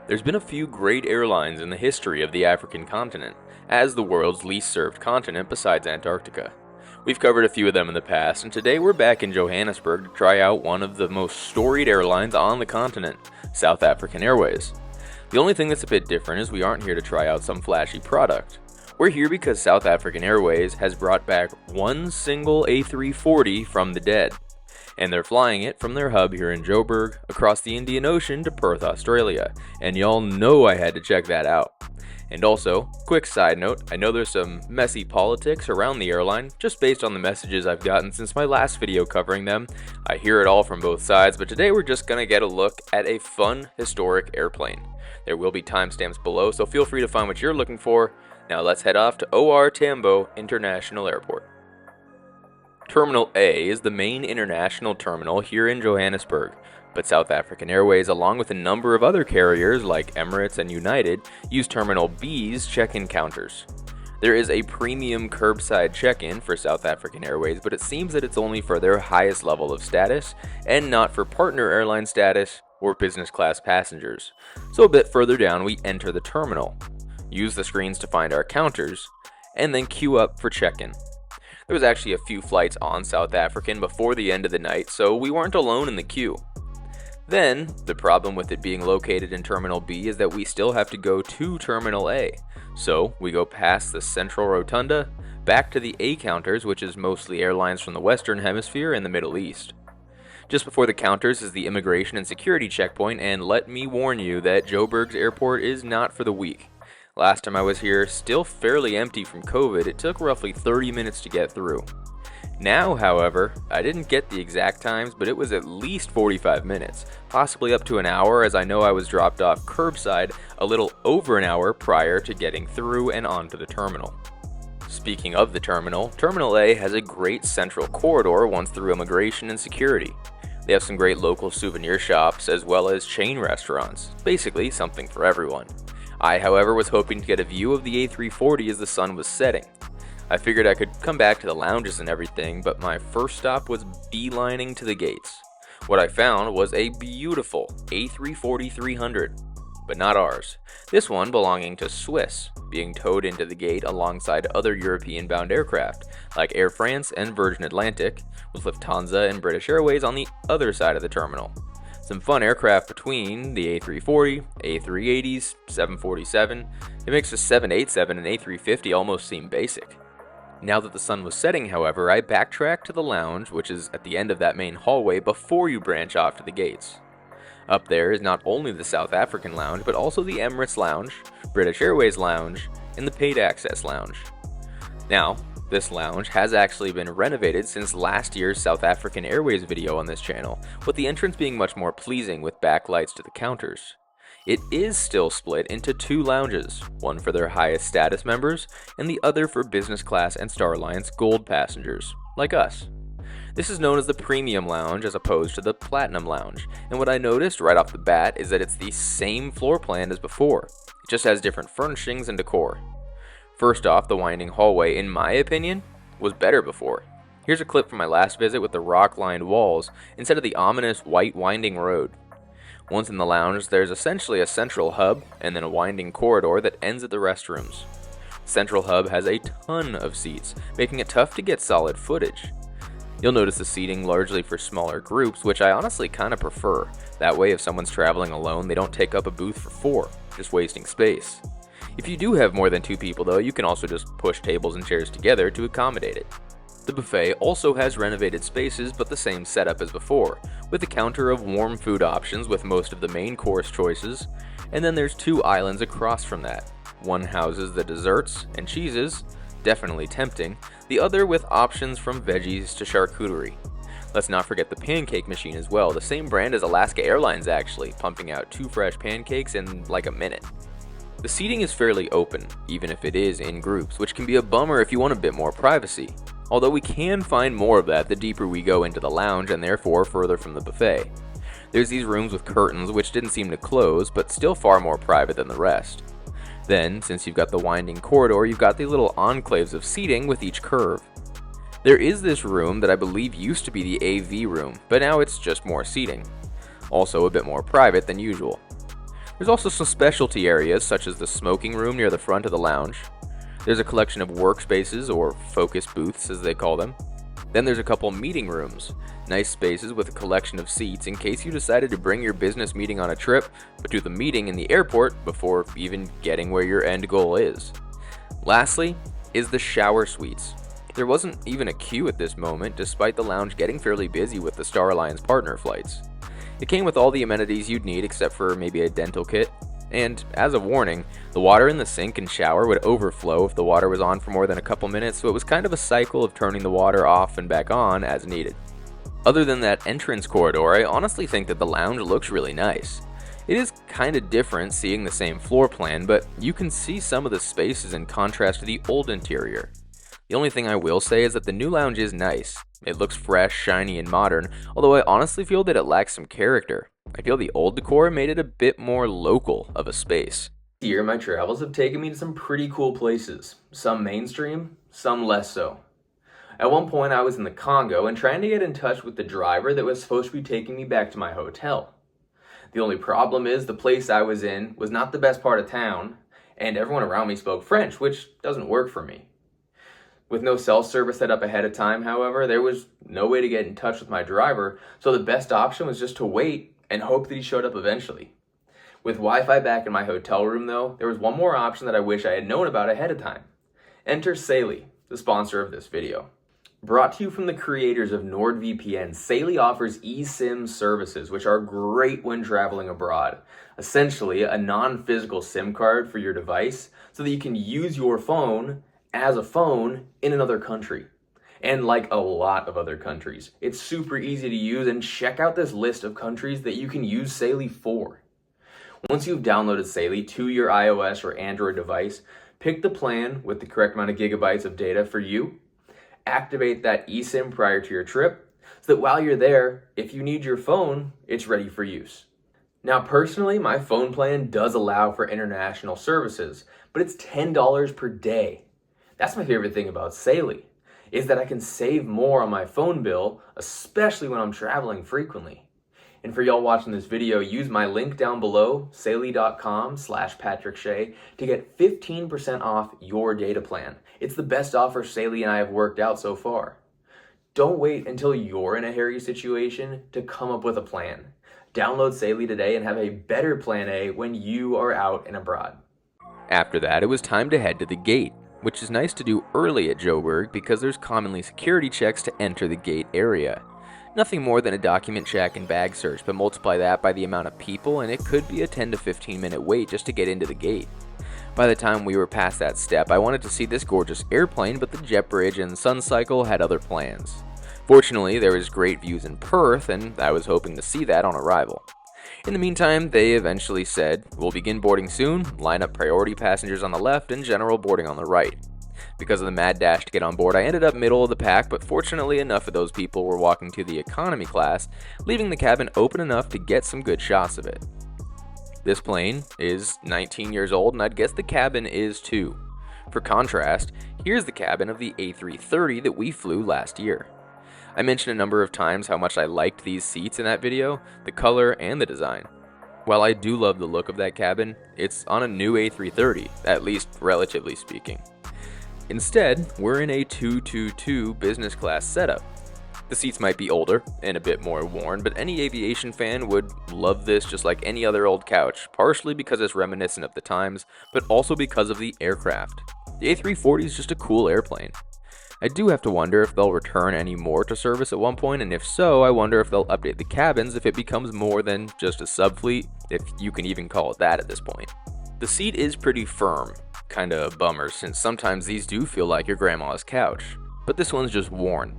There's been a few great airlines in the history of the African continent, as the world's least served continent besides Antarctica. We've covered a few of them in the past, and today we're back in Johannesburg to try out one of the most storied airlines on the continent, South African Airways. The only thing that's a bit different is we aren't here to try out some flashy product. We're here because South African Airways has brought back one single A340 from the dead, and they're flying it from their hub here in Joburg across the Indian Ocean to Perth, Australia, and y'all know I had to check that out. And also, quick side note, I know there's some messy politics around the airline, just based on the messages I've gotten since my last video covering them. I hear it all from both sides, but today we're just gonna get a look at a fun, historic airplane. There will be timestamps below, so feel free to find what you're looking for. Now let's head off to OR Tambo International Airport. Terminal A is the main international terminal here in Johannesburg, but South African Airways, along with a number of other carriers like Emirates and United, use Terminal B's check-in counters. There is a premium curbside check-in for South African Airways, but it seems that it's only for their highest level of status and not for partner airline status or business class passengers. So a bit further down we enter the terminal, use the screens to find our counters, and then queue up for check-in. There was actually a few flights on South African before the end of the night, so we weren't alone in the queue. Then, the problem with it being located in Terminal B is that we still have to go to Terminal A. So, we go past the central rotunda, back to the A counters, which is mostly airlines from the Western Hemisphere and the Middle East. Just before the counters is the immigration and security checkpoint, and let me warn you that Joburg's airport is not for the weak. Last time I was here, still fairly empty from COVID, it took roughly 30 minutes to get through. Now, however, I didn't get the exact times, but it was at least 45 minutes, possibly up to an hour, as I know I was dropped off curbside a little over an hour prior to getting through and onto the terminal. Speaking of the terminal, Terminal A has a great central corridor once through immigration and security. They have some great local souvenir shops as well as chain restaurants, basically something for everyone. I, however, was hoping to get a view of the A340 as the sun was setting. I figured I could come back to the lounges and everything, but my first stop was beelining to the gates. What I found was a beautiful A340-300, but not ours. This one belonging to Swiss, being towed into the gate alongside other European-bound aircraft, like Air France and Virgin Atlantic, with Lufthansa and British Airways on the other side of the terminal. Some fun aircraft between the A340, A380s, 747. It makes the 787 and A350 almost seem basic. Now that the sun was setting, however, I backtracked to the lounge, which is at the end of that main hallway before you branch off to the gates. Up there is not only the South African Lounge, but also the Emirates Lounge, British Airways Lounge, and the Paid Access Lounge. Now, this lounge has actually been renovated since last year's South African Airways video on this channel, with the entrance being much more pleasing with backlights to the counters. It is still split into two lounges, one for their highest status members, and the other for business class and Star Alliance Gold passengers, like us. This is known as the Premium Lounge as opposed to the Platinum Lounge, and what I noticed right off the bat is that it's the same floor plan as before, it just has different furnishings and decor. First off, the winding hallway, in my opinion, was better before. Here's a clip from my last visit with the rock-lined walls instead of the ominous white winding road. Once in the lounge, there's essentially a central hub and then a winding corridor that ends at the restrooms. The central hub has a ton of seats, making it tough to get solid footage. You'll notice the seating largely for smaller groups, which I honestly kind of prefer. That way, if someone's traveling alone, they don't take up a booth for four, just wasting space. If you do have more than two people though, you can also just push tables and chairs together to accommodate it. The buffet also has renovated spaces but the same setup as before, with a counter of warm food options with most of the main course choices, and then there's two islands across from that. One houses the desserts and cheeses, definitely tempting, the other with options from veggies to charcuterie. Let's not forget the pancake machine as well, the same brand as Alaska Airlines actually, pumping out 2 fresh pancakes in like a minute. The seating is fairly open, even if it is in groups, which can be a bummer if you want a bit more privacy. Although we can find more of that the deeper we go into the lounge and therefore further from the buffet. There's these rooms with curtains which didn't seem to close, but still far more private than the rest. Then, since you've got the winding corridor, you've got these little enclaves of seating with each curve. There is this room that I believe used to be the AV room, but now it's just more seating. Also a bit more private than usual. There's also some specialty areas such as the smoking room near the front of the lounge. There's a collection of workspaces, or focus booths as they call them. Then there's a couple meeting rooms, nice spaces with a collection of seats in case you decided to bring your business meeting on a trip, but do the meeting in the airport before even getting where your end goal is. Lastly is the shower suites. There wasn't even a queue at this moment, despite the lounge getting fairly busy with the Star Alliance partner flights. It came with all the amenities you'd need except for maybe a dental kit, and as a warning, the water in the sink and shower would overflow if the water was on for more than a couple minutes, so it was kind of a cycle of turning the water off and back on as needed. Other than that entrance corridor, I honestly think that the lounge looks really nice. It is kind of different seeing the same floor plan, but you can see some of the spaces in contrast to the old interior. The only thing I will say is that the new lounge is nice. It looks fresh, shiny, and modern, although I honestly feel that it lacks some character. I feel the old decor made it a bit more local of a space. This year, my travels have taken me to some pretty cool places. Some mainstream, some less so. At one point, I was in the Congo and trying to get in touch with the driver that was supposed to be taking me back to my hotel. The only problem is the place I was in was not the best part of town, and everyone around me spoke French, which doesn't work for me. With no cell service set up ahead of time, however, there was no way to get in touch with my driver, so the best option was just to wait and hope that he showed up eventually. With Wi-Fi back in my hotel room though, there was one more option that I wish I had known about ahead of time. Enter SAA, the sponsor of this video. Brought to you from the creators of NordVPN, SAA offers eSIM services, which are great when traveling abroad. Essentially, a non-physical SIM card for your device so that you can use your phone as a phone in another country. And like a lot of other countries. It's super easy to use, and check out this list of countries that you can use SAA for. Once you've downloaded SAA to your iOS or Android device, pick the plan with the correct amount of gigabytes of data for you. Activate that eSIM prior to your trip so that while you're there, if you need your phone, it's ready for use. Now personally, my phone plan does allow for international services, but it's $10 per day. That's my favorite thing about SAA, is that I can save more on my phone bill, especially when I'm traveling frequently. And for y'all watching this video, use my link down below, SAA.com/PatrickShea, to get 15% off your data plan. It's the best offer SAA and I have worked out so far. Don't wait until you're in a hairy situation to come up with a plan. Download SAA today and have a better plan A when you are out and abroad. After that, it was time to head to the gate, which is nice to do early at Joburg because there's commonly security checks to enter the gate area. Nothing more than a document check and bag search, but multiply that by the amount of people and it could be a 10 to 15 minute wait just to get into the gate. By the time we were past that step, I wanted to see this gorgeous airplane, but the jet bridge and sun cycle had other plans. Fortunately, there was great views in Perth, and I was hoping to see that on arrival. In the meantime, they eventually said, "We'll begin boarding soon, line up priority passengers on the left and general boarding on the right." Because of the mad dash to get on board, I ended up middle of the pack, but fortunately enough of those people were walking to the economy class, leaving the cabin open enough to get some good shots of it. This plane is 19 years old, and I'd guess the cabin is too. For contrast, here's the cabin of the A330 that we flew last year. I mentioned a number of times how much I liked these seats in that video, the color and the design. While I do love the look of that cabin, it's on a new A330, at least relatively speaking. Instead, we're in a 222 business class setup. The seats might be older and a bit more worn, but any aviation fan would love this just like any other old couch, partially because it's reminiscent of the times, but also because of the aircraft. The A340 is just a cool airplane. I do have to wonder if they'll return any more to service at one point, and if so, I wonder if they'll update the cabins if it becomes more than just a subfleet, if you can even call it that at this point. The seat is pretty firm, kinda a bummer since sometimes these do feel like your grandma's couch, but this one's just worn.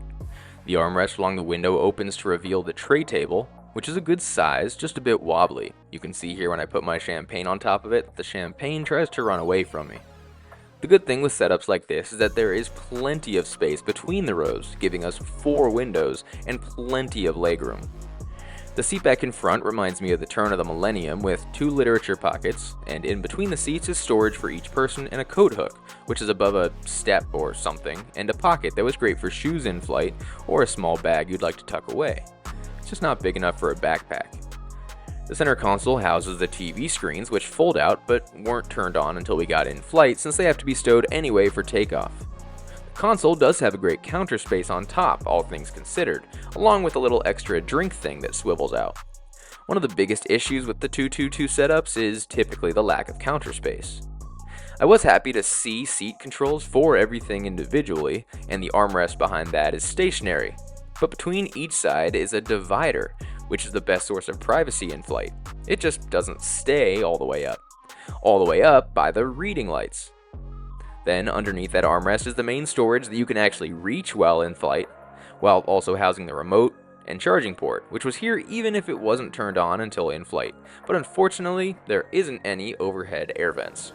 The armrest along the window opens to reveal the tray table, which is a good size, just a bit wobbly. You can see here when I put my champagne on top of it, the champagne tries to run away from me. The good thing with setups like this is that there is plenty of space between the rows, giving us 4 windows and plenty of legroom. The seat back in front reminds me of the turn of the millennium with 2 literature pockets, and in between the seats is storage for each person and a coat hook, which is above a step or something, and a pocket that was great for shoes in flight or a small bag you'd like to tuck away. It's just not big enough for a backpack. The center console houses the TV screens, which fold out but weren't turned on until we got in flight since they have to be stowed anyway for takeoff. The console does have a great counter space on top, all things considered, along with a little extra drink thing that swivels out. One of the biggest issues with the 222 setups is typically the lack of counter space. I was happy to see seat controls for everything individually, and the armrest behind that is stationary, but between each side is a divider, which is the best source of privacy in flight. It just doesn't stay all the way up by the reading lights. Then underneath that armrest is the main storage that you can actually reach while in flight, while also housing the remote and charging port, which was here even if it wasn't turned on until in flight, but unfortunately there isn't any overhead air vents.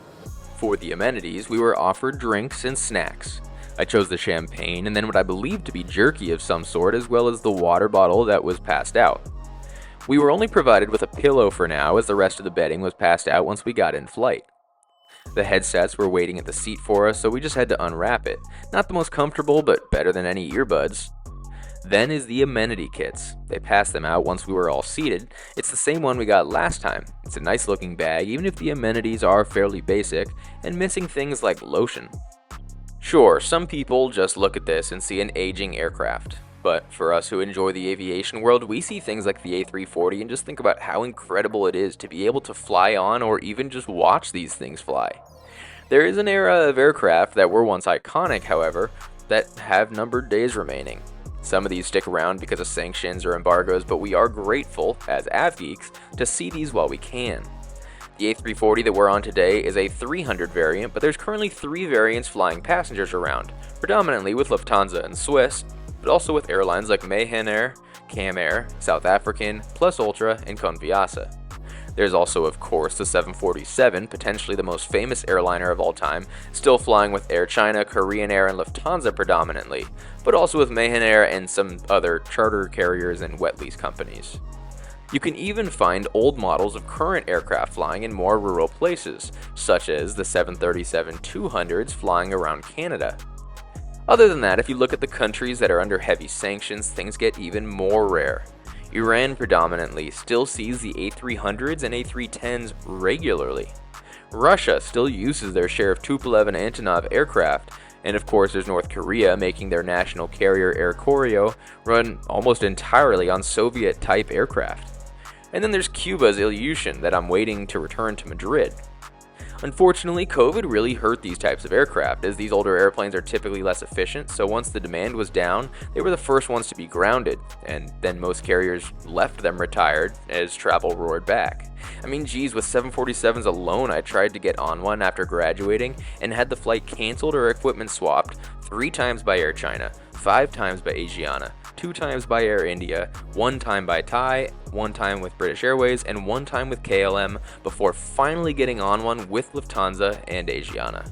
For the amenities, we were offered drinks and snacks. I chose the champagne and then what I believed to be jerky of some sort, as well as the water bottle that was passed out. We were only provided with a pillow for now, as the rest of the bedding was passed out once we got in flight. The headsets were waiting at the seat for us, so we just had to unwrap it. Not the most comfortable, but better than any earbuds. Then is the amenity kits. They passed them out once we were all seated. It's the same one we got last time. It's a nice looking bag, even if the amenities are fairly basic, and missing things like lotion. Sure, some people just look at this and see an aging aircraft. But for us who enjoy the aviation world, we see things like the A340 and just think about how incredible it is to be able to fly on or even just watch these things fly. There is an era of aircraft that were once iconic, however, that have numbered days remaining. Some of these stick around because of sanctions or embargoes, but we are grateful, as AvGeeks, to see these while we can. The A340 that we're on today is a 300 variant, but there's currently 3 variants flying passengers around, predominantly with Lufthansa and Swiss, but also with airlines like Mahan Air, Cam Air, South African, Plus Ultra, and Conviasa. There's also, of course, the 747, potentially the most famous airliner of all time, still flying with Air China, Korean Air, and Lufthansa predominantly, but also with Mahan Air and some other charter carriers and wet lease companies. You can even find old models of current aircraft flying in more rural places, such as the 737-200s flying around Canada. Other than that, if you look at the countries that are under heavy sanctions, things get even more rare. Iran predominantly still sees the A300s and A310s regularly. Russia still uses their share of Tupolev and Antonov aircraft, and of course there's North Korea making their national carrier Air Koryo run almost entirely on Soviet-type aircraft. And then there's Cuba's Ilyushin that I'm waiting to return to Madrid. Unfortunately, COVID really hurt these types of aircraft, as these older airplanes are typically less efficient, so once the demand was down, they were the first ones to be grounded, and then most carriers left them retired as travel roared back. I mean, geez, with 747s alone, I tried to get on one after graduating and had the flight canceled or equipment swapped 3 times by Air China, 5 times by Asiana, 2 times by Air India, 1 time by Thai, 1 time with British Airways, and 1 time with KLM before finally getting on one with Lufthansa and Asiana.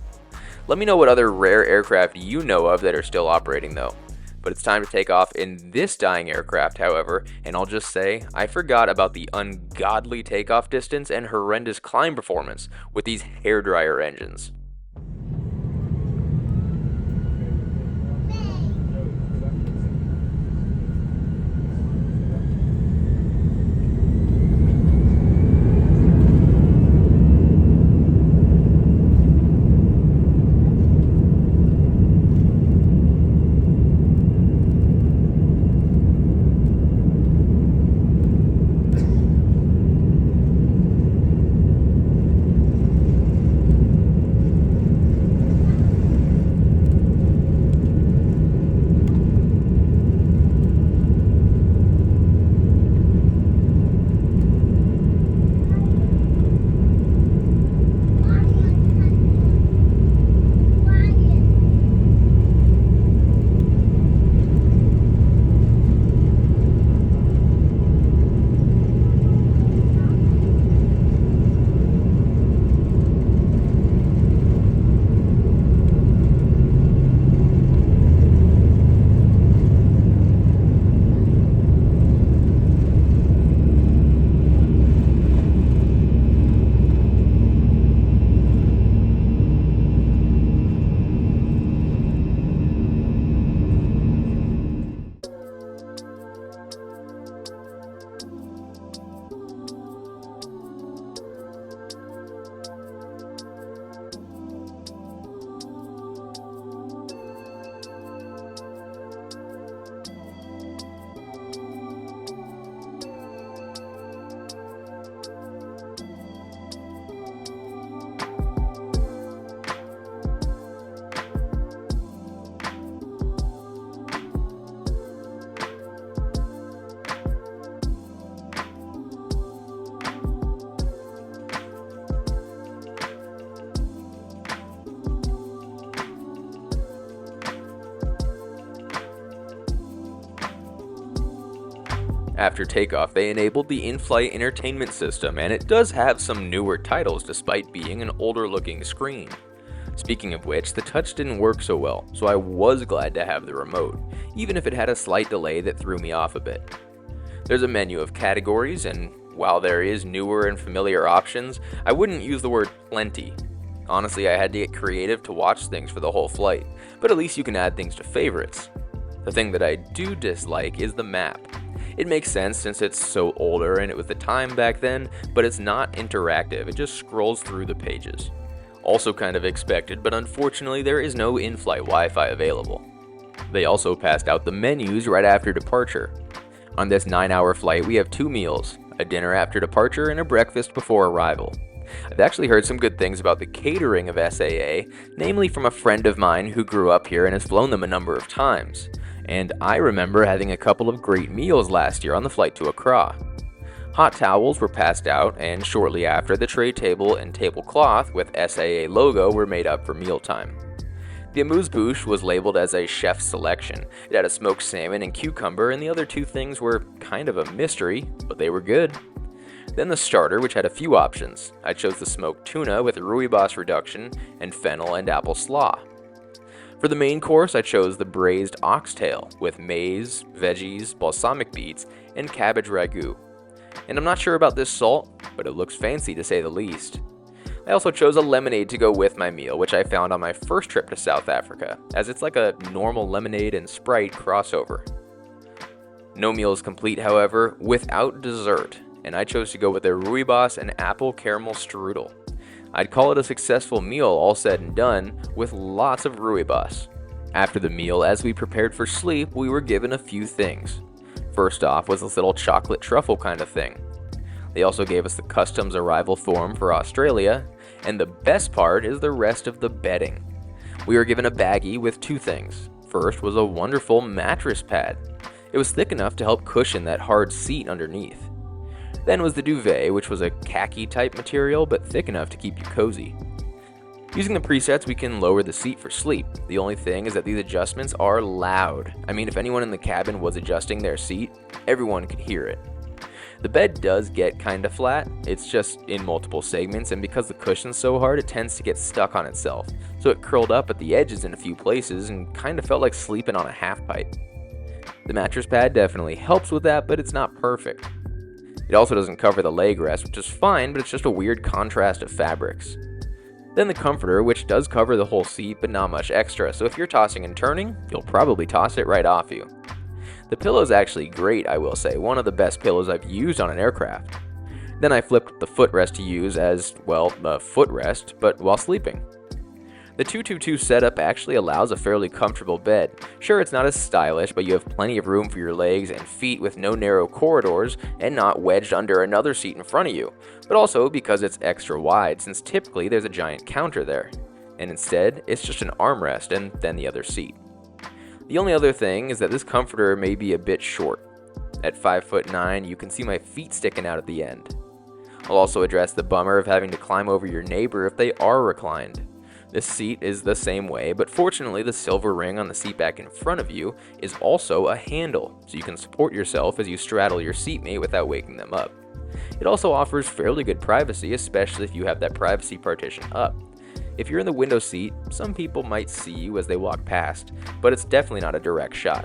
Let me know what other rare aircraft you know of that are still operating though. But it's time to take off in this dying aircraft, however, and I'll just say, I forgot about the ungodly takeoff distance and horrendous climb performance with these hairdryer engines. After takeoff, they enabled the in-flight entertainment system, and it does have some newer titles despite being an older looking screen. Speaking of which, the touch didn't work so well, so I was glad to have the remote, even if it had a slight delay that threw me off a bit. There's a menu of categories, and while there is newer and familiar options, I wouldn't use the word plenty. Honestly, I had to get creative to watch things for the whole flight, but at least you can add things to favorites. The thing that I do dislike is the map. It makes sense since it's so older and it was the time back then, but it's not interactive, it just scrolls through the pages. Also kind of expected, but unfortunately there is no in-flight Wi-Fi available. They also passed out the menus right after departure. On this 9-hour flight we have 2 meals, a dinner after departure and a breakfast before arrival. I've actually heard some good things about the catering of SAA, namely from a friend of mine who grew up here and has flown them a number of times. And I remember having a couple of great meals last year on the flight to Accra. Hot towels were passed out, and shortly after, the tray table and tablecloth with SAA logo were made up for mealtime. The amuse-bouche was labeled as a chef's selection. It had a smoked salmon and cucumber, and the other 2 things were kind of a mystery, but they were good. Then the starter, which had a few options. I chose the smoked tuna with rooibos reduction and fennel and apple slaw. For the main course, I chose the braised oxtail with maize, veggies, balsamic beets, and cabbage ragu. And I'm not sure about this salt, but it looks fancy to say the least. I also chose a lemonade to go with my meal, which I found on my first trip to South Africa, as it's like a normal lemonade and Sprite crossover. No meal is complete, however, without dessert, and I chose to go with a rooibos and apple caramel strudel. I'd call it a successful meal all said and done, with lots of rooibos. After the meal, as we prepared for sleep, we were given a few things. First off was this little chocolate truffle kind of thing. They also gave us the customs arrival form for Australia, and the best part is the rest of the bedding. We were given a baggie with 2 things. First was a wonderful mattress pad. It was thick enough to help cushion that hard seat underneath. Then was the duvet, which was a khaki type material but thick enough to keep you cozy. Using the presets, we can lower the seat for sleep. The only thing is that these adjustments are loud. I mean, if anyone in the cabin was adjusting their seat, everyone could hear it. The bed does get kinda flat, it's just in multiple segments, and because the cushion's so hard, it tends to get stuck on itself, so it curled up at the edges in a few places and kinda felt like sleeping on a half pipe. The mattress pad definitely helps with that, but it's not perfect. It also doesn't cover the leg rest, which is fine, but it's just a weird contrast of fabrics. Then the comforter, which does cover the whole seat, but not much extra, so if you're tossing and turning, you'll probably toss it right off you. The pillow's actually great, I will say, one of the best pillows I've used on an aircraft. Then I flipped the footrest to use as, well, a footrest, but while sleeping. The 222 setup actually allows a fairly comfortable bed. Sure, it's not as stylish, but you have plenty of room for your legs and feet with no narrow corridors and not wedged under another seat in front of you, but also because it's extra wide since typically there's a giant counter there, and instead it's just an armrest and then the other seat. The only other thing is that this comforter may be a bit short. At 5'9", you can see my feet sticking out at the end. I'll also address the bummer of having to climb over your neighbor if they are reclined. This seat is the same way, but fortunately the silver ring on the seat back in front of you is also a handle, so you can support yourself as you straddle your seatmate without waking them up. It also offers fairly good privacy, especially if you have that privacy partition up. If you're in the window seat, some people might see you as they walk past, but it's definitely not a direct shot.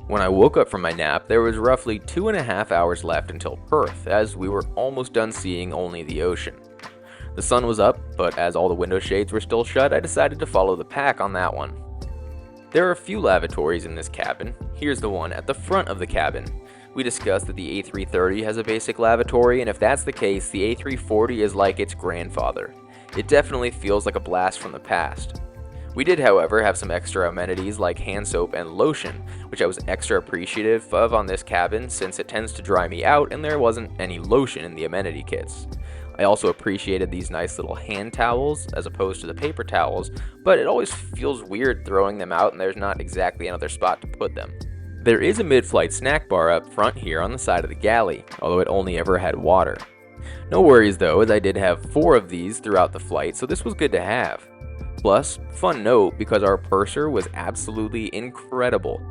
When I woke up from my nap, there was roughly 2.5 hours left until Perth, as we were almost done seeing only the ocean. The sun was up, but as all the window shades were still shut, I decided to follow the pack on that one. There are a few lavatories in this cabin. Here's the one at the front of the cabin. We discussed that the A330 has a basic lavatory, and if that's the case, the A340 is like its grandfather. It definitely feels like a blast from the past. We did, however, have some extra amenities like hand soap and lotion, which I was extra appreciative of on this cabin since it tends to dry me out and there wasn't any lotion in the amenity kits. I also appreciated these nice little hand towels as opposed to the paper towels, but it always feels weird throwing them out and there's not exactly another spot to put them. There is a mid-flight snack bar up front here on the side of the galley, although it only ever had water. No worries though, as I did have 4 of these throughout the flight, so this was good to have. Plus, fun note, because our purser was absolutely incredible.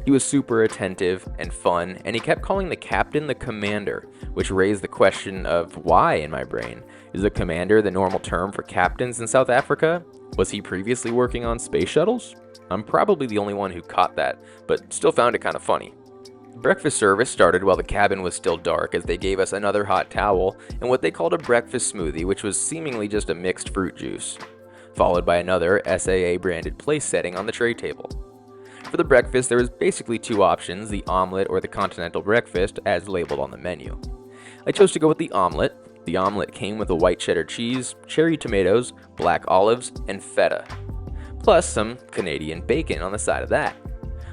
He was super attentive and fun, and he kept calling the captain the commander, which raised the question of why in my brain. Is the commander the normal term for captains in South Africa? Was he previously working on space shuttles? I'm probably the only one who caught that, but still found it kind of funny. Breakfast service started while the cabin was still dark, as they gave us another hot towel and what they called a breakfast smoothie, which was seemingly just a mixed fruit juice, followed by another SAA branded place setting on the tray table. For the breakfast, there was basically two options, the omelet or the continental breakfast, as labeled on the menu. I chose to go with the omelet. The omelet came with a white cheddar cheese, cherry tomatoes, black olives, and feta, plus some Canadian bacon on the side of that.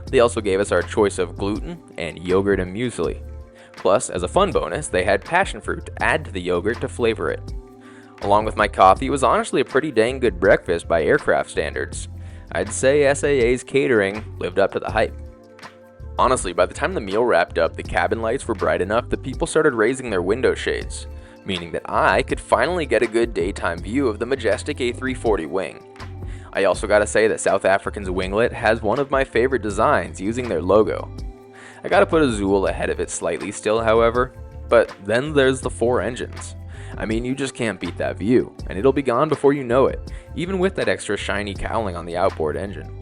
They also gave us our choice of gluten and yogurt and muesli. Plus, as a fun bonus, they had passion fruit to add to the yogurt to flavor it. Along with my coffee, it was honestly a pretty dang good breakfast by aircraft standards. I'd say SAA's catering lived up to the hype. Honestly, by the time the meal wrapped up, the cabin lights were bright enough that people started raising their window shades, meaning that I could finally get a good daytime view of the majestic A340 wing. I also gotta say that South African's winglet has one of my favorite designs using their logo. I gotta put a Zool ahead of it slightly still, however, but then there's the 4 engines. I mean, you just can't beat that view, and it'll be gone before you know it, even with that extra shiny cowling on the outboard engine.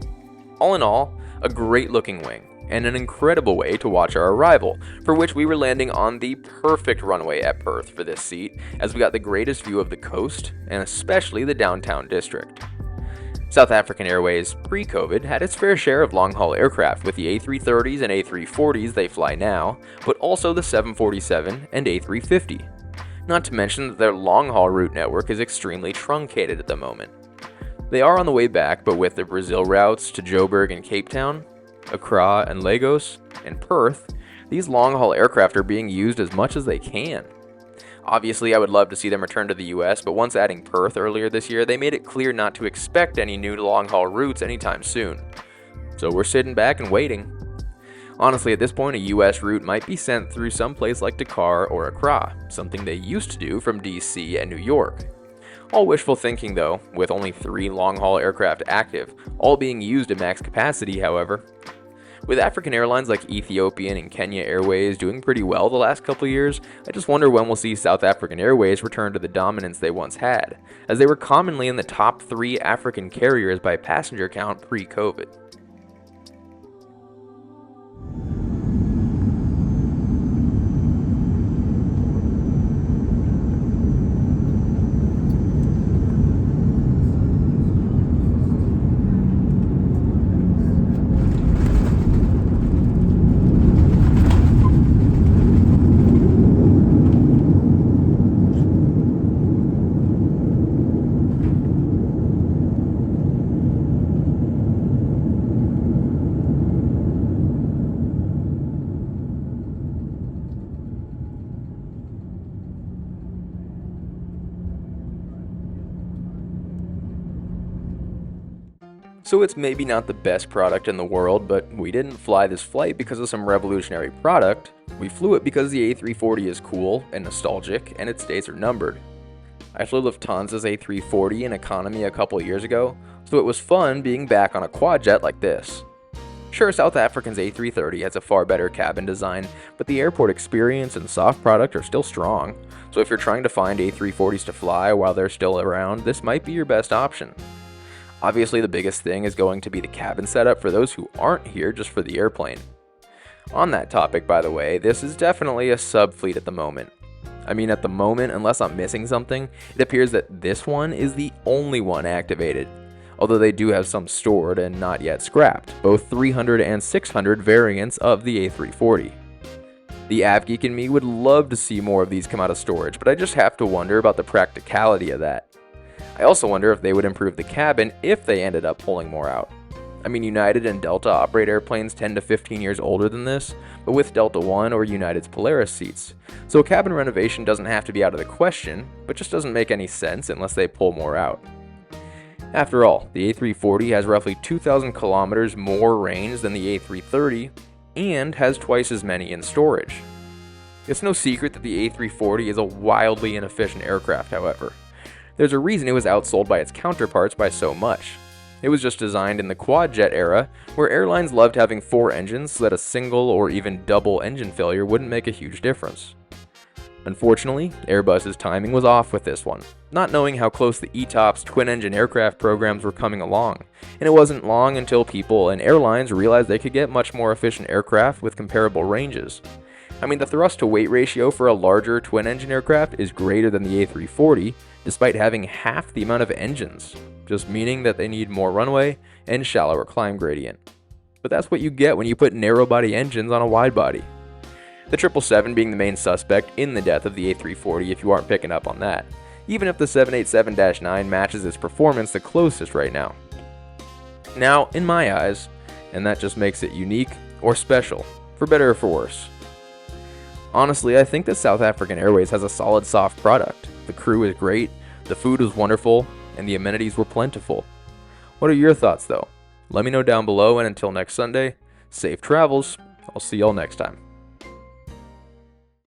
All in all, a great looking wing, and an incredible way to watch our arrival, for which we were landing on the perfect runway at Perth for this seat, as we got the greatest view of the coast, and especially the downtown district. South African Airways, pre-COVID, had its fair share of long-haul aircraft with the A330s and A340s they fly now, but also the 747 and A350. Not to mention that their long-haul route network is extremely truncated at the moment. They are on the way back, but with the Brazil routes to Joburg and Cape Town, Accra and Lagos, and Perth, these long-haul aircraft are being used as much as they can. Obviously, I would love to see them return to the US, but once adding Perth earlier this year, they made it clear not to expect any new long-haul routes anytime soon. So we're sitting back and waiting. Honestly, at this point, a US route might be sent through some place like Dakar or Accra, something they used to do from DC and New York. All wishful thinking though, with only 3 long-haul aircraft active, all being used at max capacity, however. With African airlines like Ethiopian and Kenya Airways doing pretty well the last couple years, I just wonder when we'll see South African Airways return to the dominance they once had, as they were commonly in the top 3 African carriers by passenger count pre-COVID. So it's maybe not the best product in the world, but we didn't fly this flight because of some revolutionary product. We flew it because the A340 is cool and nostalgic, and its days are numbered. I flew Lufthansa's A340 in economy a couple years ago, so it was fun being back on a quad jet like this. Sure, South African's A330 has a far better cabin design, but the airport experience and soft product are still strong, so if you're trying to find A340s to fly while they're still around, this might be your best option. Obviously, the biggest thing is going to be the cabin setup for those who aren't here just for the airplane. On that topic, by the way, this is definitely a sub-fleet at the moment. I mean, at the moment, unless I'm missing something, it appears that this one is the only one activated, although they do have some stored and not yet scrapped, both 300 and 600 variants of the A340. The AvGeek in me would love to see more of these come out of storage, but I just have to wonder about the practicality of that. I also wonder if they would improve the cabin if they ended up pulling more out. I mean, United and Delta operate airplanes 10 to 15 years older than this, but with Delta One or United's Polaris seats, so a cabin renovation doesn't have to be out of the question, but just doesn't make any sense unless they pull more out. After all, the A340 has roughly 2,000 kilometers more range than the A330, and has twice as many in storage. It's no secret that the A340 is a wildly inefficient aircraft, however. There's a reason it was outsold by its counterparts by so much. It was just designed in the quad-jet era, where airlines loved having 4 engines so that a single or even double engine failure wouldn't make a huge difference. Unfortunately, Airbus's timing was off with this one, not knowing how close the ETOPS twin-engine aircraft programs were coming along, and it wasn't long until people and airlines realized they could get much more efficient aircraft with comparable ranges. I mean, the thrust-to-weight ratio for a larger twin-engine aircraft is greater than the A340, despite having half the amount of engines, just meaning that they need more runway and shallower climb gradient. But that's what you get when you put narrow-body engines on a wide-body. The 777 being the main suspect in the death of the A340 if you aren't picking up on that, even if the 787-9 matches its performance the closest right now. Now, in my eyes, and that just makes it unique or special, for better or for worse. Honestly, I think that South African Airways has a solid soft product. The crew is great, the food was wonderful, and the amenities were plentiful. What are your thoughts though? Let me know down below, and until next Sunday, safe travels. I'll see y'all next time.